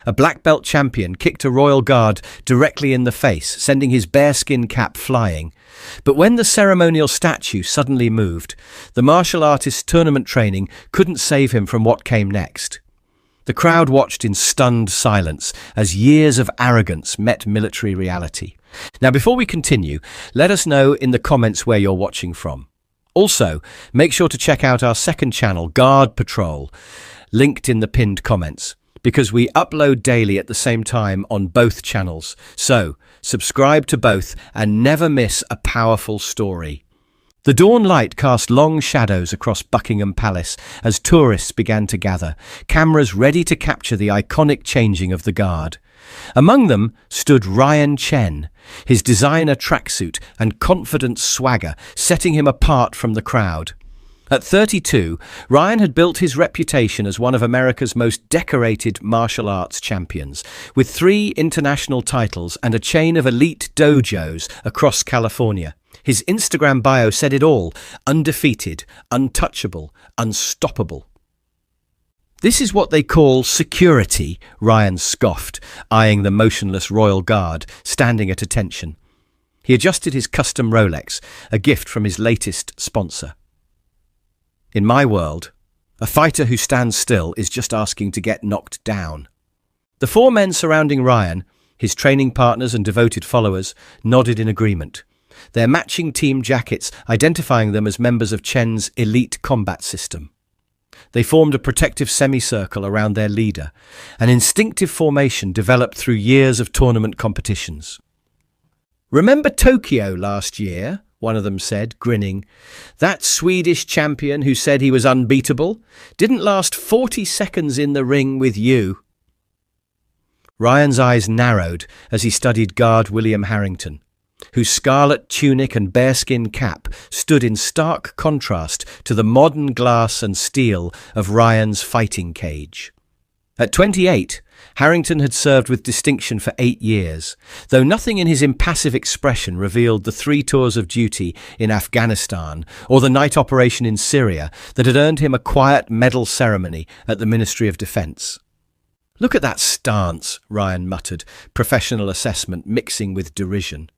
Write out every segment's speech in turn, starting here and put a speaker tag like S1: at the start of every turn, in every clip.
S1: A black belt champion kicked a royal guard directly in the face, sending his bearskin cap flying. But when the ceremonial statue suddenly moved, the martial artist's tournament training couldn't save him from what came next. The crowd watched in stunned silence as years of arrogance met military reality. Now, before we continue, let us know in the comments where you're watching from. Also, make sure to check out our second channel, Guard Patrol, linked in the pinned comments, because we upload daily at the same time on both channels. So, subscribe to both and never miss a powerful story. The dawn light cast long shadows across Buckingham Palace as tourists began to gather, cameras ready to capture the iconic changing of the guard. Among them stood Ryan Chen, his designer tracksuit and confident swagger setting him apart from the crowd. At 32, Ryan had built his reputation as one of America's most decorated martial arts champions, with 3 international titles and a chain of elite dojos across California. His Instagram bio said it all: undefeated, untouchable, unstoppable. "This is what they call security," Ryan scoffed, eyeing the motionless royal guard standing at attention. He adjusted his custom Rolex, a gift from his latest sponsor. "In my world, a fighter who stands still is just asking to get knocked down." The 4 men surrounding Ryan, his training partners and devoted followers, nodded in agreement, their matching team jackets identifying them as members of Chen's elite combat system. They formed a protective semicircle around their leader, an instinctive formation developed through years of tournament competitions. "Remember Tokyo last year?" one of them said, grinning. "That Swedish champion who said he was unbeatable didn't last 40 seconds in the ring with you." Ryan's eyes narrowed as he studied guard William Harrington, whose scarlet tunic and bearskin cap stood in stark contrast to the modern glass and steel of Ryan's fighting cage. At 28, Harrington had served with distinction for 8 years, though nothing in his impassive expression revealed the 3 tours of duty in Afghanistan or the night operation in Syria that had earned him a quiet medal ceremony at the Ministry of Defense. "Look at that stance," Ryan muttered, professional assessment mixing with derision.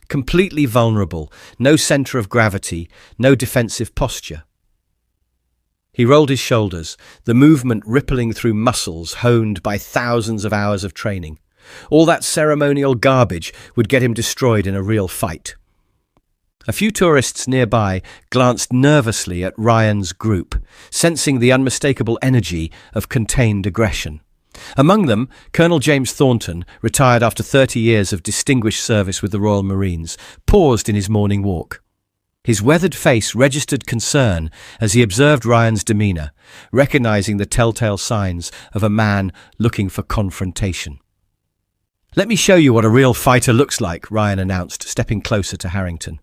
S1: "Completely vulnerable, no centre of gravity, no defensive posture." He rolled his shoulders, the movement rippling through muscles honed by thousands of hours of training. All that ceremonial garbage would get him destroyed in a real fight. A few tourists nearby glanced nervously at Ryan's group, sensing the unmistakable energy of contained aggression. Among them, Colonel James Thornton, retired after 30 years of distinguished service with the Royal Marines, paused in his morning walk. His weathered face registered concern as he observed Ryan's demeanour, recognising the telltale signs of a man looking for confrontation. "Let me show you what a real fighter looks like," Ryan announced, stepping closer to Harrington.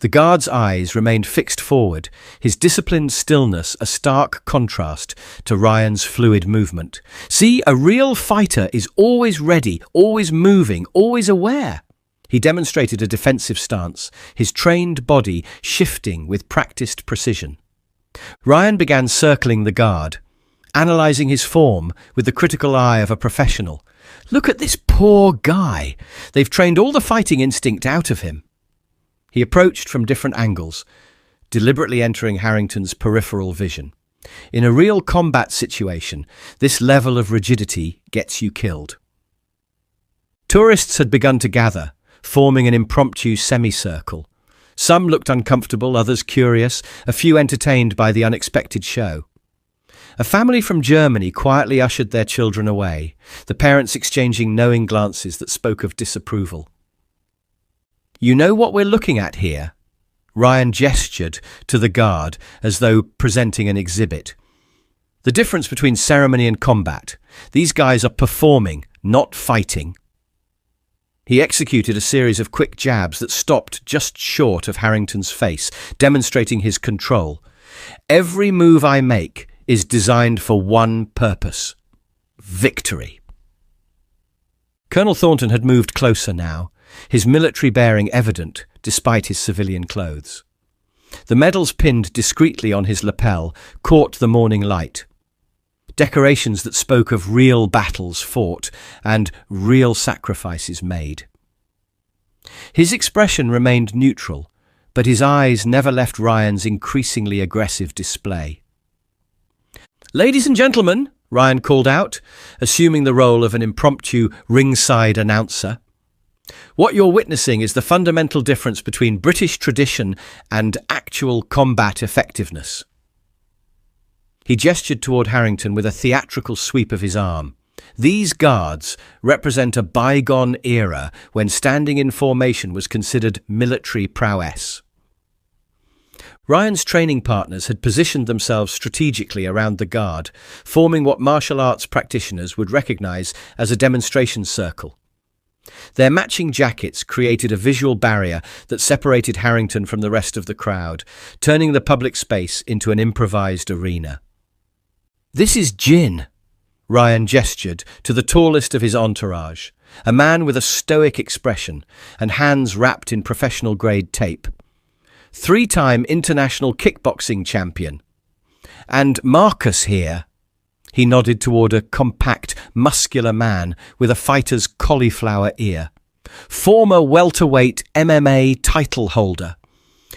S1: The guard's eyes remained fixed forward, his disciplined stillness a stark contrast to Ryan's fluid movement. "See, a real fighter is always ready, always moving, always aware." He demonstrated a defensive stance, his trained body shifting with practiced precision. Ryan began circling the guard, analysing his form with the critical eye of a professional. "Look at this poor guy. They've trained all the fighting instinct out of him." He approached from different angles, deliberately entering Harrington's peripheral vision. In a real combat situation, this level of rigidity gets you killed. Tourists had begun to gather, forming an impromptu semicircle. Some looked uncomfortable, others curious, a few entertained by the unexpected show. A family from Germany quietly ushered their children away, the parents exchanging knowing glances that spoke of disapproval. "You know what we're looking at here?" Ryan gestured to the guard as though presenting an exhibit. "The difference between ceremony and combat. These guys are performing, not fighting." He executed a series of quick jabs that stopped just short of Harrington's face, demonstrating his control. "Every move I make is designed for one purpose: victory." Colonel Thornton had moved closer now, his military bearing evident despite his civilian clothes. The medals pinned discreetly on his lapel caught the morning light. decorations that spoke of real battles fought and real sacrifices made. His expression remained neutral, but his eyes never left Ryan's increasingly aggressive display. "Ladies and gentlemen," Ryan called out, assuming the role of an impromptu ringside announcer, "what you're witnessing is the fundamental difference between British tradition and actual combat effectiveness." He gestured toward Harrington with a theatrical sweep of his arm. These guards represent a bygone era when standing in formation was considered military prowess. Ryan's training partners had positioned themselves strategically around the guard, forming what martial arts practitioners would recognize as a demonstration circle. Their matching jackets created a visual barrier that separated Harrington from the rest of the crowd, turning the public space into an improvised arena. "This is Jin," Ryan gestured to the tallest of his entourage, a man with a stoic expression and hands wrapped in professional-grade tape. "Three-time international kickboxing champion. And Marcus here," he nodded toward a compact, muscular man with a fighter's cauliflower ear, "former welterweight MMA title holder.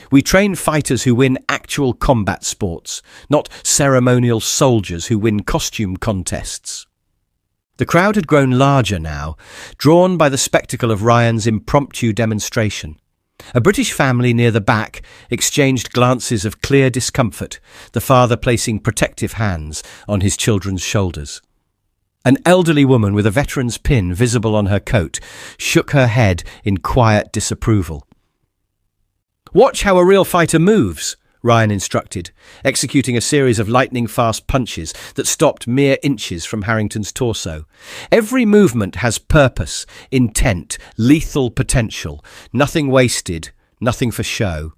S1: We train fighters who win actual combat sports, not ceremonial soldiers who win costume contests." The crowd had grown larger now, drawn by the spectacle of Ryan's impromptu demonstration. A British family near the back exchanged glances of clear discomfort, the father placing protective hands on his children's shoulders. An elderly woman with a veteran's pin visible on her coat shook her head in quiet disapproval. "Watch how a real fighter moves," Ryan instructed, executing a series of lightning-fast punches that stopped mere inches from Harrington's torso. "Every movement has purpose, intent, lethal potential. Nothing wasted, nothing for show.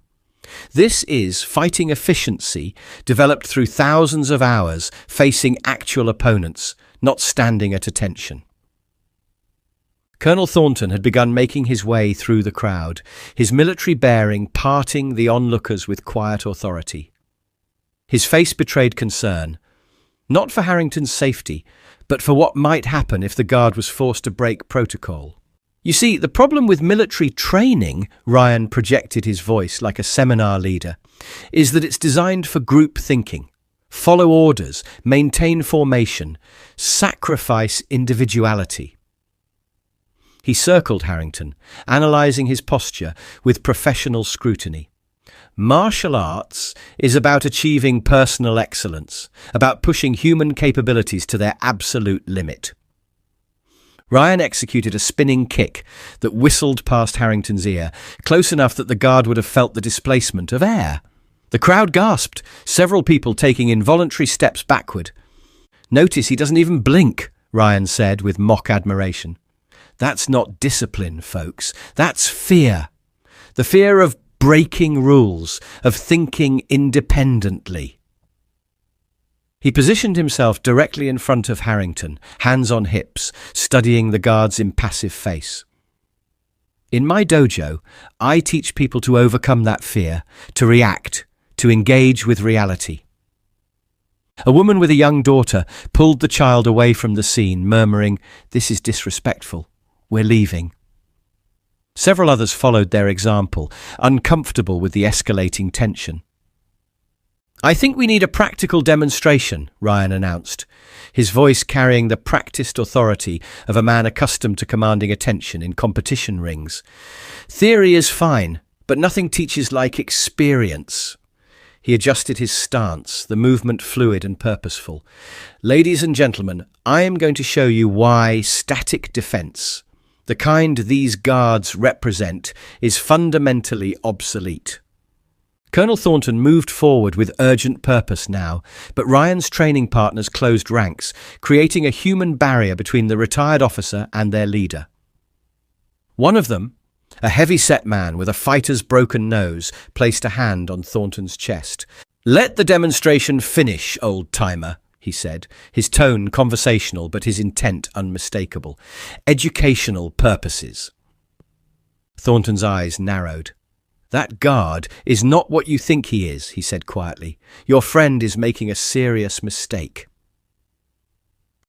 S1: This is fighting efficiency developed through thousands of hours facing actual opponents, not standing at attention." Colonel Thornton had begun making his way through the crowd, his military bearing parting the onlookers with quiet authority. His face betrayed concern, not for Harrington's safety, but for what might happen if the guard was forced to break protocol. "You see, the problem with military training," Ryan projected his voice like a seminar leader, "is that it's designed for group thinking. Follow orders, maintain formation, sacrifice individuality." He circled Harrington, analysing his posture with professional scrutiny. "Martial arts is about achieving personal excellence, about pushing human capabilities to their absolute limit." Ryan executed a spinning kick that whistled past Harrington's ear, close enough that the guard would have felt the displacement of air. The crowd gasped, several people taking involuntary steps backward. "Notice he doesn't even blink," Ryan said with mock admiration. "That's not discipline, folks. That's fear. The fear of breaking rules, of thinking independently." He positioned himself directly in front of Harrington, hands on hips, studying the guard's impassive face. "In my dojo, I teach people to overcome that fear, to react, to engage with reality." A woman with a young daughter pulled the child away from the scene, murmuring, "This is disrespectful. We're leaving." Several others followed their example, uncomfortable with the escalating tension. "I think we need a practical demonstration," Ryan announced, his voice carrying the practiced authority of a man accustomed to commanding attention in competition rings. "Theory is fine, but nothing teaches like experience." He adjusted his stance, the movement fluid and purposeful. "Ladies and gentlemen, I am going to show you why static defense, the kind these guards represent, is fundamentally obsolete." Colonel Thornton moved forward with urgent purpose now, but Ryan's training partners closed ranks, creating a human barrier between the retired officer and their leader. One of them, a heavy-set man with a fighter's broken nose, placed a hand on Thornton's chest. "Let the demonstration finish, old-timer," he said, his tone conversational but his intent unmistakable. "Educational purposes." Thornton's eyes narrowed. "That guard is not what you think he is," he said quietly. "Your friend is making a serious mistake."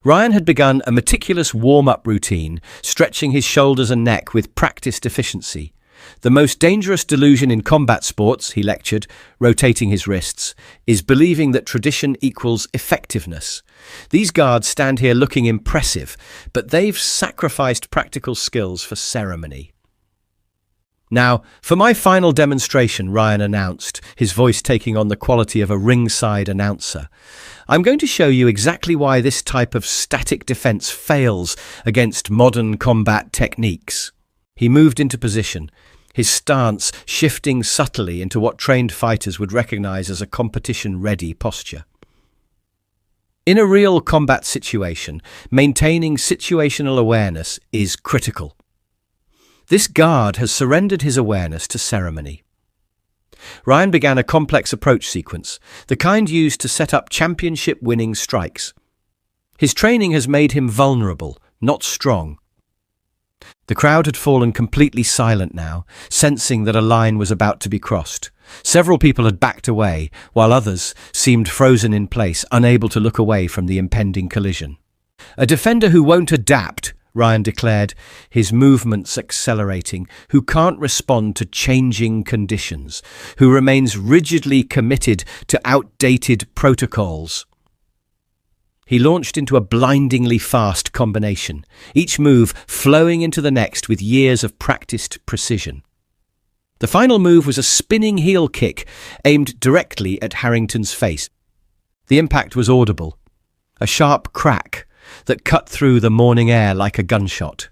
S1: Ryan had begun a meticulous warm-up routine, stretching his shoulders and neck with practiced efficiency. The most dangerous delusion in combat sports, he lectured, rotating his wrists, is believing that tradition equals effectiveness. These guards stand here looking impressive, but they've sacrificed practical skills for ceremony. Now, for my final demonstration, Ryan announced, his voice taking on the quality of a ringside announcer. I'm going to show you exactly why this type of static defense fails against modern combat techniques. He moved into position, his stance shifting subtly into what trained fighters would recognize as a competition-ready posture. In a real combat situation, maintaining situational awareness is critical. This guard has surrendered his awareness to ceremony. Ryan began a complex approach sequence, the kind used to set up championship-winning strikes. His training has made him vulnerable, not strong. The crowd had fallen completely silent now, sensing that a line was about to be crossed. Several people had backed away, while others seemed frozen in place, unable to look away from the impending collision. A defender who won't adapt, Ryan declared, his movements accelerating, who can't respond to changing conditions, who remains rigidly committed to outdated protocols. He launched into a blindingly fast combination, each move flowing into the next with years of practiced precision. The final move was a spinning heel kick aimed directly at Harrington's face. The impact was audible, a sharp crack that cut through the morning air like a gunshot.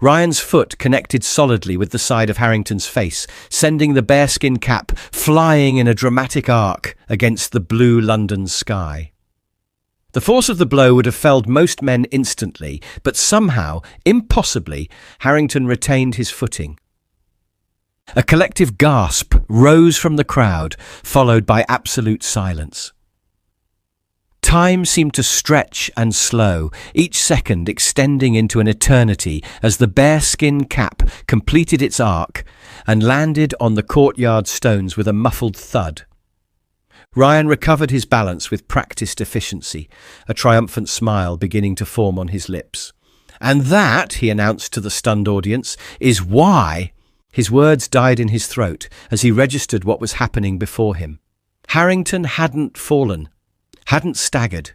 S1: Ryan's foot connected solidly with the side of Harrington's face, sending the bearskin cap flying in a dramatic arc against the blue London sky. The force of the blow would have felled most men instantly, but somehow, impossibly, Harrington retained his footing. A collective gasp rose from the crowd, followed by absolute silence. Time seemed to stretch and slow, each second extending into an eternity as the bearskin cap completed its arc and landed on the courtyard stones with a muffled thud. Ryan recovered his balance with practiced efficiency, a triumphant smile beginning to form on his lips. "And that," he announced to the stunned audience, "is why—" His words died in his throat as he registered what was happening before him. Harrington hadn't fallen, hadn't staggered.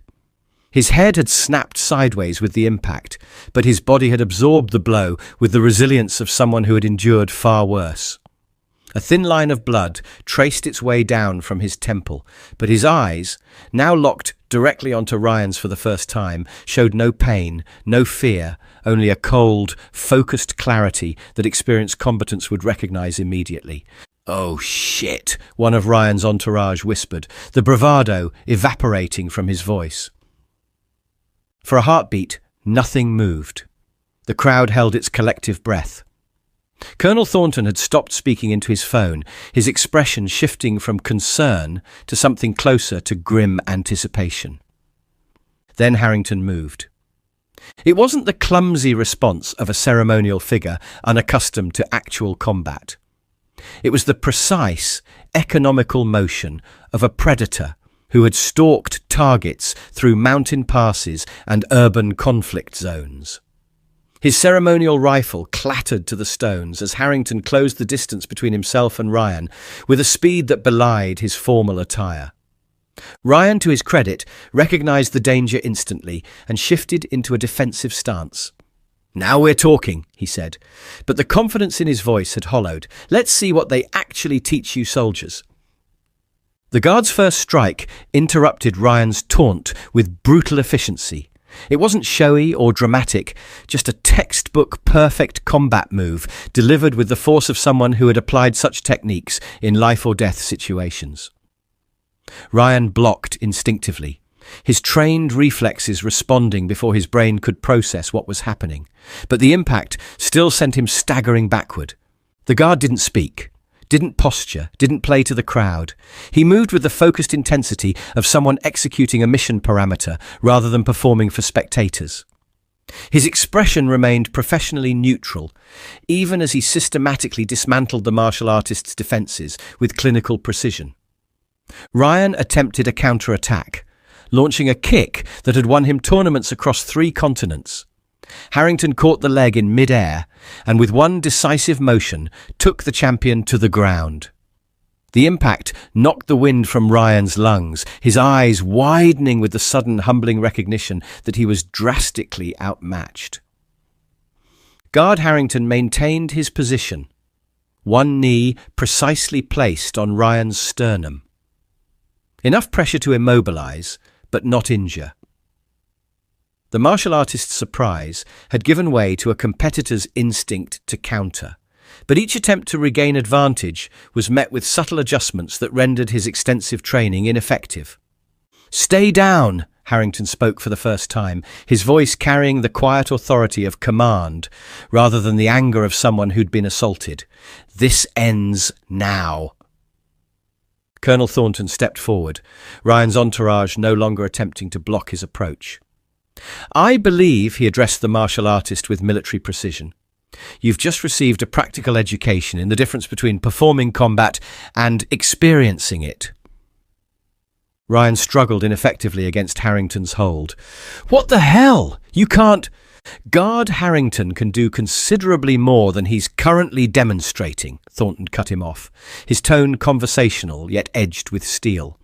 S1: His head had snapped sideways with the impact, but his body had absorbed the blow with the resilience of someone who had endured far worse. A thin line of blood traced its way down from his temple, but his eyes, now locked directly onto Ryan's for the first time, showed no pain, no fear, only a cold, focused clarity that experienced combatants would recognize immediately. "Oh shit," one of Ryan's entourage whispered, the bravado evaporating from his voice. For a heartbeat, nothing moved. The crowd held its collective breath. Colonel Thornton had stopped speaking into his phone, his expression shifting from concern to something closer to grim anticipation. Then Harrington moved. It wasn't the clumsy response of a ceremonial figure unaccustomed to actual combat. It was the precise, economical motion of a predator who had stalked targets through mountain passes and urban conflict zones. His ceremonial rifle clattered to the stones as Harrington closed the distance between himself and Ryan with a speed that belied his formal attire. Ryan, to his credit, recognized the danger instantly and shifted into a defensive stance. "Now we're talking," he said, but the confidence in his voice had hollowed. "Let's see what they actually teach you soldiers." The guard's first strike interrupted Ryan's taunt with brutal efficiency. It wasn't showy or dramatic, just a textbook perfect combat move delivered with the force of someone who had applied such techniques in life or death situations. Ryan blocked instinctively, his trained reflexes responding before his brain could process what was happening, but the impact still sent him staggering backward. The guard didn't speak, didn't posture, didn't play to the crowd. He moved with the focused intensity of someone executing a mission parameter rather than performing for spectators. His expression remained professionally neutral, even as he systematically dismantled the martial artist's defenses with clinical precision. Ryan attempted a counterattack, launching a kick that had won him tournaments across 3 continents. Harrington caught the leg in mid-air and with one decisive motion took the champion to the ground. The impact knocked the wind from Ryan's lungs, his eyes widening with the sudden humbling recognition that he was drastically outmatched. Guard Harrington maintained his position, one knee precisely placed on Ryan's sternum. Enough pressure to immobilize, but not injure. The martial artist's surprise had given way to a competitor's instinct to counter, but each attempt to regain advantage was met with subtle adjustments that rendered his extensive training ineffective. "Stay down," Harrington spoke for the first time, his voice carrying the quiet authority of command rather than the anger of someone who'd been assaulted. "This ends now." Colonel Thornton stepped forward, Ryan's entourage no longer attempting to block his approach. "I believe," he addressed the martial artist with military precision, "you've just received a practical education in the difference between performing combat and experiencing it." Ryan struggled ineffectively against Harrington's hold. "What the hell? You can't—" "Guard Harrington can do considerably more than he's currently demonstrating," Thornton cut him off, his tone conversational yet edged with steel.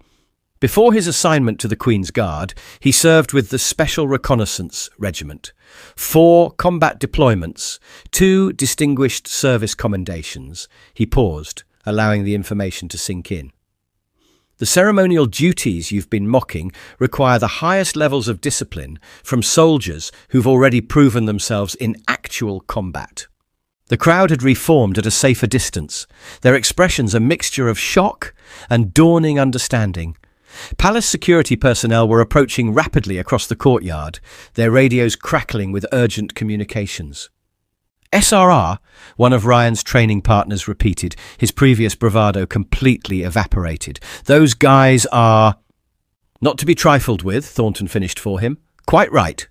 S1: Before his assignment to the Queen's Guard, he served with the Special Reconnaissance Regiment, 4 combat deployments, 2 distinguished service commendations. He paused, allowing the information to sink in. "The ceremonial duties you've been mocking require the highest levels of discipline from soldiers who've already proven themselves in actual combat." The crowd had reformed at a safer distance, their expressions a mixture of shock and dawning understanding. Palace security personnel were approaching rapidly across the courtyard, their radios crackling with urgent communications. "SRR," one of Ryan's training partners repeated, his previous bravado completely evaporated. "Those guys are—" "Not to be trifled with," Thornton finished for him. "Quite right."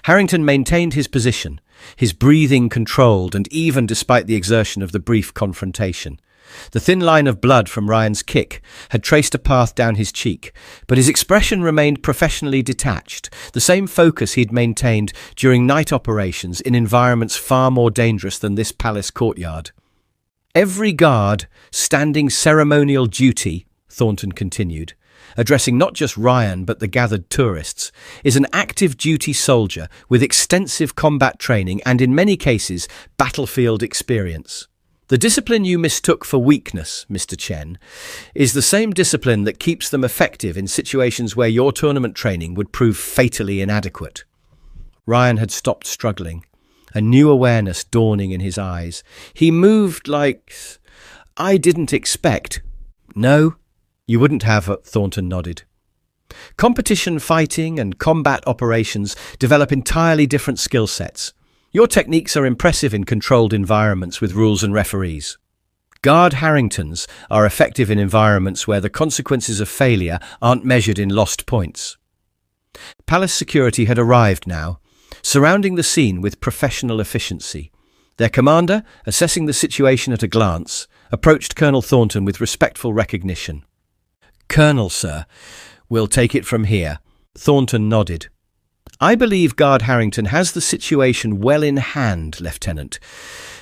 S1: Harrington maintained his position, his breathing controlled and even despite the exertion of the brief confrontation. The thin line of blood from Ryan's kick had traced a path down his cheek, but his expression remained professionally detached, the same focus he'd maintained during night operations in environments far more dangerous than this palace courtyard. "Every guard standing ceremonial duty," Thornton continued, addressing not just Ryan but the gathered tourists, "is an active duty soldier with extensive combat training and, in many cases, battlefield experience. The discipline you mistook for weakness, Mr. Chen, is the same discipline that keeps them effective in situations where your tournament training would prove fatally inadequate." Ryan had stopped struggling, a new awareness dawning in his eyes. He moved like— "I didn't expect—" "No, you wouldn't have," Thornton nodded. "Competition fighting and combat operations develop entirely different skill sets. Your techniques are impressive in controlled environments with rules and referees. Guard Harringtons are effective in environments where the consequences of failure aren't measured in lost points." Palace security had arrived now, surrounding the scene with professional efficiency. Their commander, assessing the situation at a glance, approached Colonel Thornton with respectful recognition. "Colonel, sir, we'll take it from here." Thornton nodded. "I believe Guard Harrington has the situation well in hand, Lieutenant.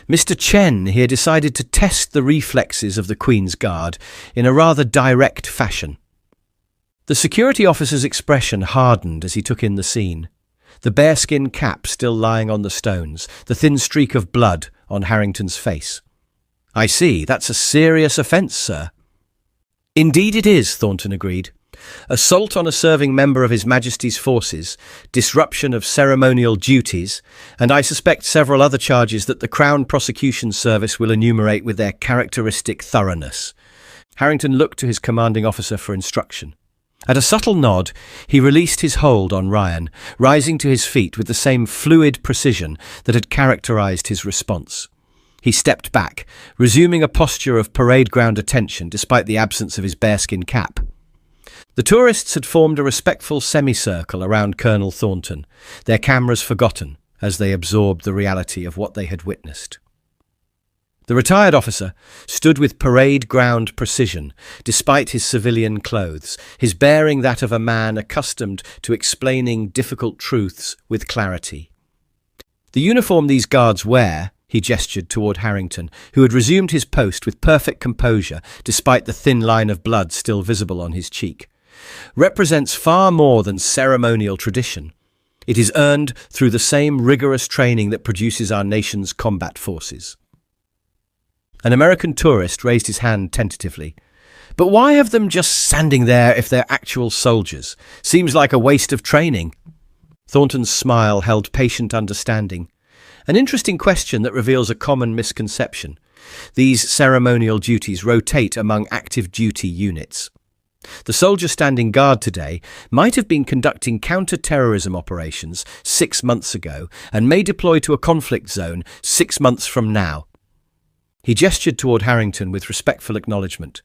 S1: Mr. Chen here decided to test the reflexes of the Queen's Guard in a rather direct fashion." The security officer's expression hardened as he took in the scene. The bearskin cap still lying on the stones, the thin streak of blood on Harrington's face. "I see, that's a serious offence, sir." "Indeed it is," Thornton agreed. "Assault on a serving member of His Majesty's forces, disruption of ceremonial duties, and I suspect several other charges that the Crown Prosecution Service will enumerate with their characteristic thoroughness." Harrington looked to his commanding officer for instruction. At a subtle nod, he released his hold on Ryan, rising to his feet with the same fluid precision that had characterized his response. He stepped back, resuming a posture of parade ground attention despite the absence of his bearskin cap. The tourists had formed a respectful semicircle around Colonel Thornton, their cameras forgotten as they absorbed the reality of what they had witnessed. The retired officer stood with parade ground precision, despite his civilian clothes, his bearing that of a man accustomed to explaining difficult truths with clarity. The uniform these guards wear, he gestured toward Harrington, who had resumed his post with perfect composure despite the thin line of blood still visible on his cheek, represents far more than ceremonial tradition. It is earned through the same rigorous training that produces our nation's combat forces. An American tourist raised his hand tentatively. But why have them just standing there if they're actual soldiers? Seems like a waste of training. Thornton's smile held patient understanding. An interesting question that reveals a common misconception. These ceremonial duties rotate among active duty units. The soldier standing guard today might have been conducting counter-terrorism operations 6 months ago and may deploy to a conflict zone 6 months from now. He gestured toward Harrington with respectful acknowledgement.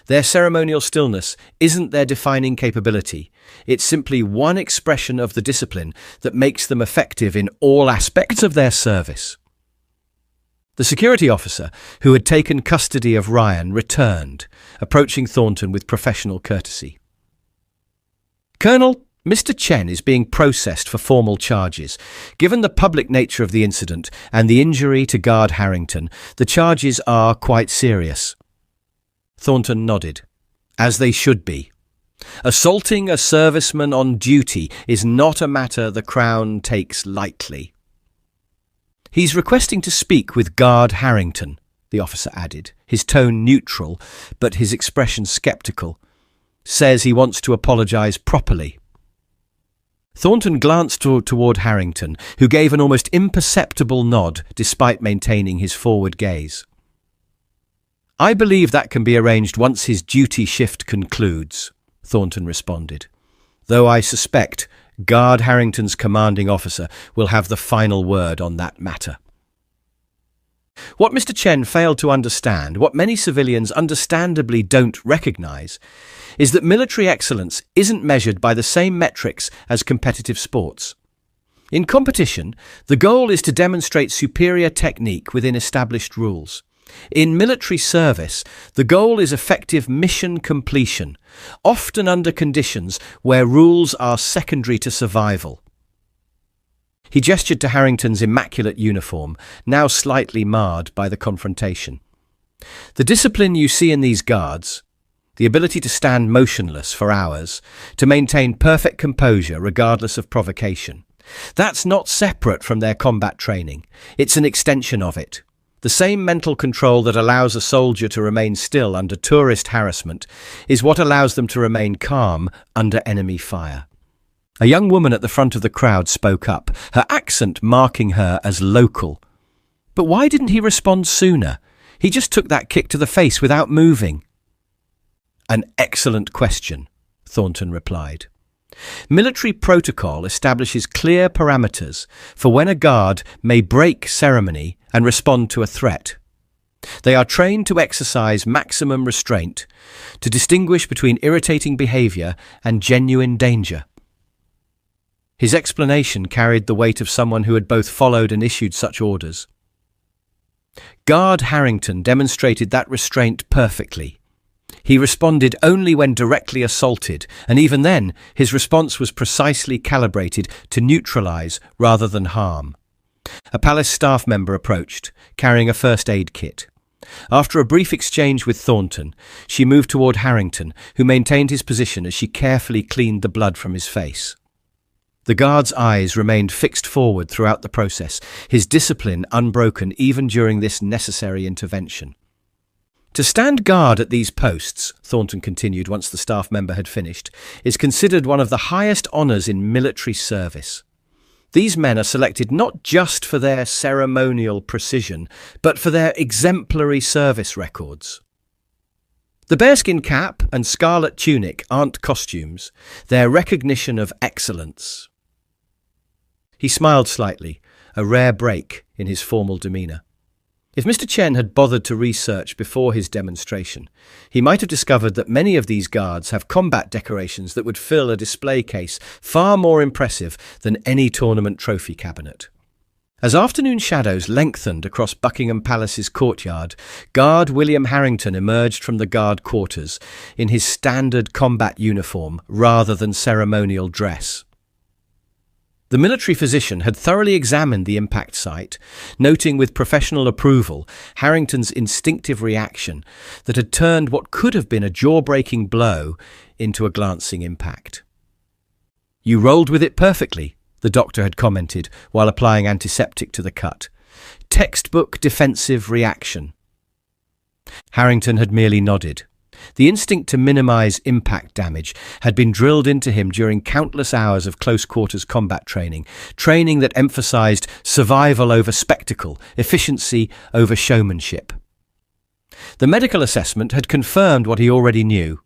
S1: Their ceremonial stillness isn't their defining capability. It's simply one expression of the discipline that makes them effective in all aspects of their service. The security officer, who had taken custody of Ryan, returned, approaching Thornton with professional courtesy. "Colonel, Mr. Chen is being processed for formal charges. Given the public nature of the incident and the injury to Guard Harrington, the charges are quite serious." Thornton nodded. "As they should be. Assaulting a serviceman on duty is not a matter the Crown takes lightly." "He's requesting to speak with Guard Harrington," the officer added, his tone neutral, but his expression sceptical. "Says he wants to apologize properly." Thornton glanced toward Harrington, who gave an almost imperceptible nod despite maintaining his forward gaze. "I believe that can be arranged once his duty shift concludes," Thornton responded, "though I suspect Guard Harrington's commanding officer will have the final word on that matter." What Mr. Chen failed to understand, what many civilians understandably don't recognize, is that military excellence isn't measured by the same metrics as competitive sports. In competition, the goal is to demonstrate superior technique within established rules. In military service, the goal is effective mission completion, often under conditions where rules are secondary to survival. He gestured to Harrington's immaculate uniform, now slightly marred by the confrontation. "The discipline you see in these guards, the ability to stand motionless for hours, to maintain perfect composure regardless of provocation, that's not separate from their combat training. It's an extension of it. The same mental control that allows a soldier to remain still under tourist harassment is what allows them to remain calm under enemy fire." A young woman at the front of the crowd spoke up, her accent marking her as local. "But why didn't he respond sooner? He just took that kick to the face without moving." "An excellent question," Thornton replied. "Military protocol establishes clear parameters for when a guard may break ceremony and respond to a threat. They are trained to exercise maximum restraint, to distinguish between irritating behavior and genuine danger." His explanation carried the weight of someone who had both followed and issued such orders. Guard Harrington demonstrated that restraint perfectly. He responded only when directly assaulted, and even then, his response was precisely calibrated to neutralize rather than harm. A palace staff member approached, carrying a first aid kit. After a brief exchange with Thornton, she moved toward Harrington, who maintained his position as she carefully cleaned the blood from his face. The guard's eyes remained fixed forward throughout the process, his discipline unbroken even during this necessary intervention. "To stand guard at these posts," Thornton continued once the staff member had finished, "is considered one of the highest honours in military service. These men are selected not just for their ceremonial precision, but for their exemplary service records. The bearskin cap and scarlet tunic aren't costumes, they're recognition of excellence." He smiled slightly, a rare break in his formal demeanour. If Mr. Chen had bothered to research before his demonstration, he might have discovered that many of these guards have combat decorations that would fill a display case far more impressive than any tournament trophy cabinet. As afternoon shadows lengthened across Buckingham Palace's courtyard, Guard William Harrington emerged from the guard quarters in his standard combat uniform rather than ceremonial dress. The military physician had thoroughly examined the impact site, noting with professional approval Harrington's instinctive reaction that had turned what could have been a jaw-breaking blow into a glancing impact. "You rolled with it perfectly," the doctor had commented while applying antiseptic to the cut. "Textbook defensive reaction." Harrington had merely nodded. The instinct to minimize impact damage had been drilled into him during countless hours of close-quarters combat training that emphasized survival over spectacle, efficiency over showmanship. The medical assessment had confirmed what he already knew.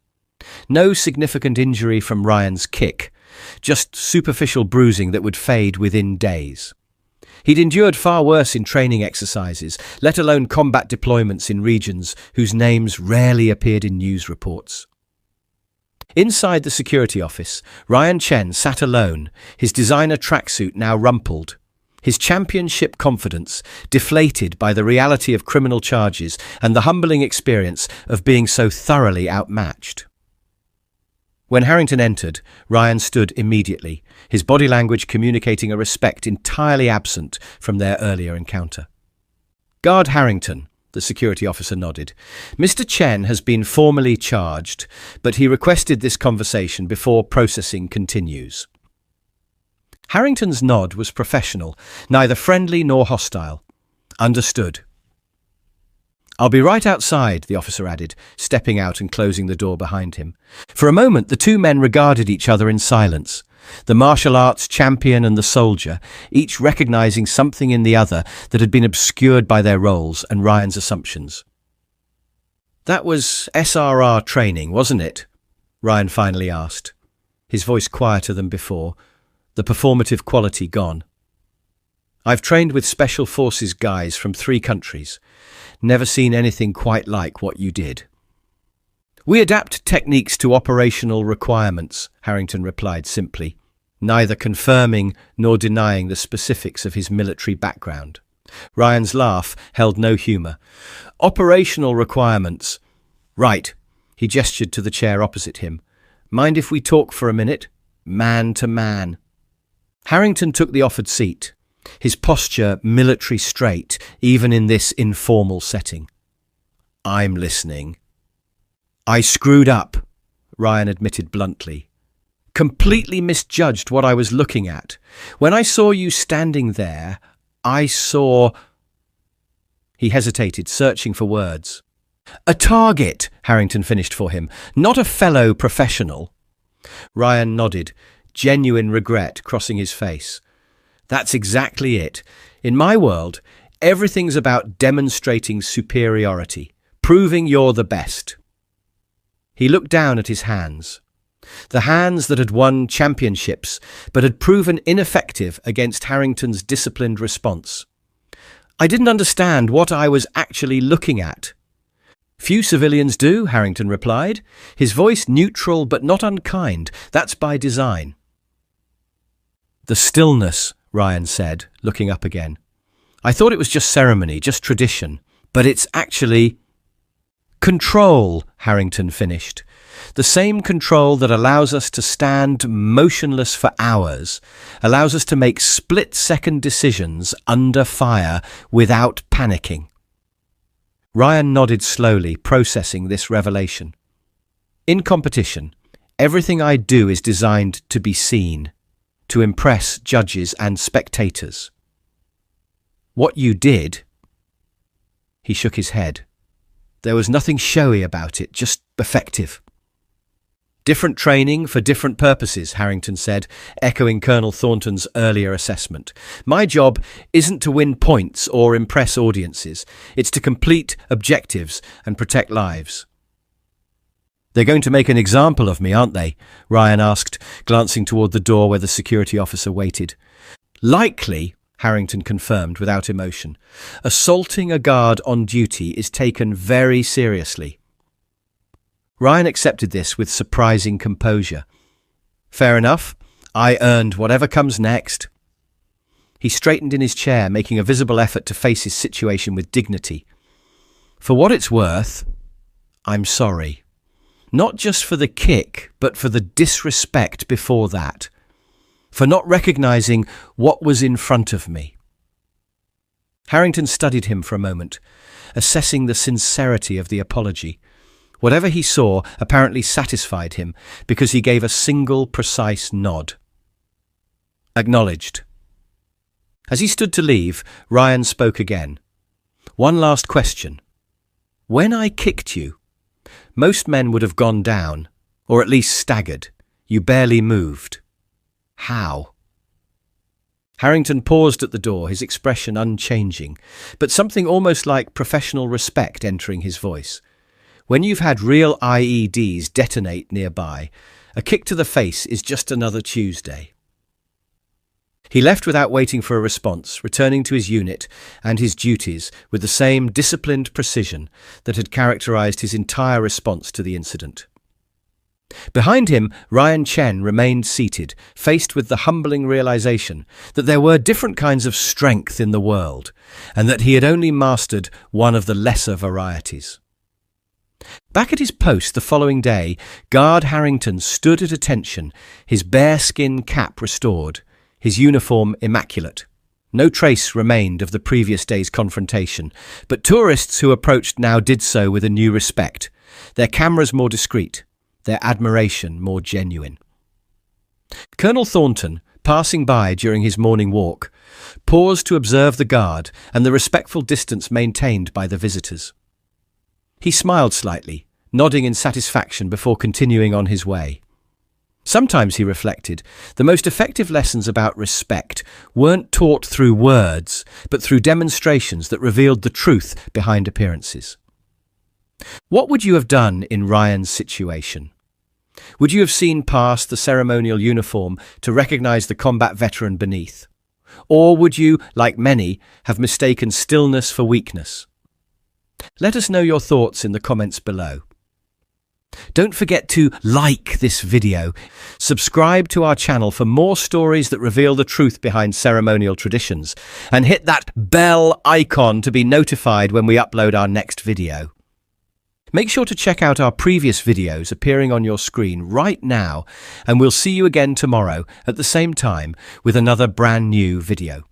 S1: No significant injury from Ryan's kick, just superficial bruising that would fade within days. He'd endured far worse in training exercises, let alone combat deployments in regions whose names rarely appeared in news reports. Inside the security office, Ryan Chen sat alone, his designer tracksuit now rumpled, his championship confidence deflated by the reality of criminal charges and the humbling experience of being so thoroughly outmatched. When Harrington entered, Ryan stood immediately, his body language communicating a respect entirely absent from their earlier encounter. "Guard Harrington," the security officer nodded. "Mr. Chen has been formally charged, but he requested this conversation before processing continues." Harrington's nod was professional, neither friendly nor hostile. "Understood." "I'll be right outside," the officer added, stepping out and closing the door behind him. For a moment, the two men regarded each other in silence, the martial arts champion and the soldier, each recognizing something in the other that had been obscured by their roles and Ryan's assumptions. "That was SRR training, wasn't it?" Ryan finally asked, his voice quieter than before, the performative quality gone. "I've trained with Special Forces guys from 3 countries. Never seen anything quite like what you did." "We adapt techniques to operational requirements," Harrington replied simply, neither confirming nor denying the specifics of his military background. Ryan's laugh held no humour. "Operational requirements. Right." He gestured to the chair opposite him. "Mind if we talk for a minute? Man to man." Harrington took the offered seat, his posture military straight, even in this informal setting. "I'm listening." "I screwed up," Ryan admitted bluntly. "Completely misjudged what I was looking at. When I saw you standing there, I saw—" He hesitated, searching for words. "A target," Harrington finished for him, "not a fellow professional." Ryan nodded, genuine regret crossing his face. "That's exactly it. In my world, everything's about demonstrating superiority, proving you're the best." He looked down at his hands. The hands that had won championships, but had proven ineffective against Harrington's disciplined response. "I didn't understand what I was actually looking at." "Few civilians do," Harrington replied, his voice neutral but not unkind. "That's by design." "The stillness," Ryan said, looking up again. "I thought it was just ceremony, just tradition, but it's actually—" "Control," Harrington finished. "The same control that allows us to stand motionless for hours, allows us to make split-second decisions under fire without panicking." Ryan nodded slowly, processing this revelation. "In competition, everything I do is designed to be seen, to impress judges and spectators. What you did—" He shook his head. "There was nothing showy about it, just effective." "Different training for different purposes," Harrington said, echoing Colonel Thornton's earlier assessment. "My job isn't to win points or impress audiences. It's to complete objectives and protect lives." "They're going to make an example of me, aren't they?" Ryan asked, glancing toward the door where the security officer waited. "Likely," Harrington confirmed without emotion. "Assaulting a guard on duty is taken very seriously." Ryan accepted this with surprising composure. "Fair enough. I earned whatever comes next." He straightened in his chair, making a visible effort to face his situation with dignity. For what it's worth, I'm sorry. Not just for the kick, but for the disrespect before that. For not recognizing what was in front of me. Harrington studied him for a moment, assessing the sincerity of the apology. Whatever he saw apparently satisfied him because he gave a single precise nod. Acknowledged. As he stood to leave, Ryan spoke again. One last question. When I kicked you, most men would have gone down, or at least staggered. You barely moved. How? Harrington paused at the door, his expression unchanging, but something almost like professional respect entering his voice. When you've had real IEDs detonate nearby, a kick to the face is just another Tuesday. He left without waiting for a response, returning to his unit and his duties with the same disciplined precision that had characterized his entire response to the incident. Behind him, Ryan Chen remained seated, faced with the humbling realization that there were different kinds of strength in the world, and that he had only mastered one of the lesser varieties. Back at his post the following day, Guard Harrington stood at attention, his bearskin cap restored, his uniform immaculate. No trace remained of the previous day's confrontation, but tourists who approached now did so with a new respect, their cameras more discreet, their admiration more genuine. Colonel Thornton, passing by during his morning walk, paused to observe the guard and the respectful distance maintained by the visitors. He smiled slightly, nodding in satisfaction before continuing on his way. Sometimes, he reflected, the most effective lessons about respect weren't taught through words, but through demonstrations that revealed the truth behind appearances. What would you have done in Ryan's situation? Would you have seen past the ceremonial uniform to recognize the combat veteran beneath? Or would you, like many, have mistaken stillness for weakness? Let us know your thoughts in the comments below. Don't forget to like this video, subscribe to our channel for more stories that reveal the truth behind ceremonial traditions, and hit that bell icon to be notified when we upload our next video. Make sure to check out our previous videos appearing on your screen right now, and we'll see you again tomorrow at the same time with another brand new video.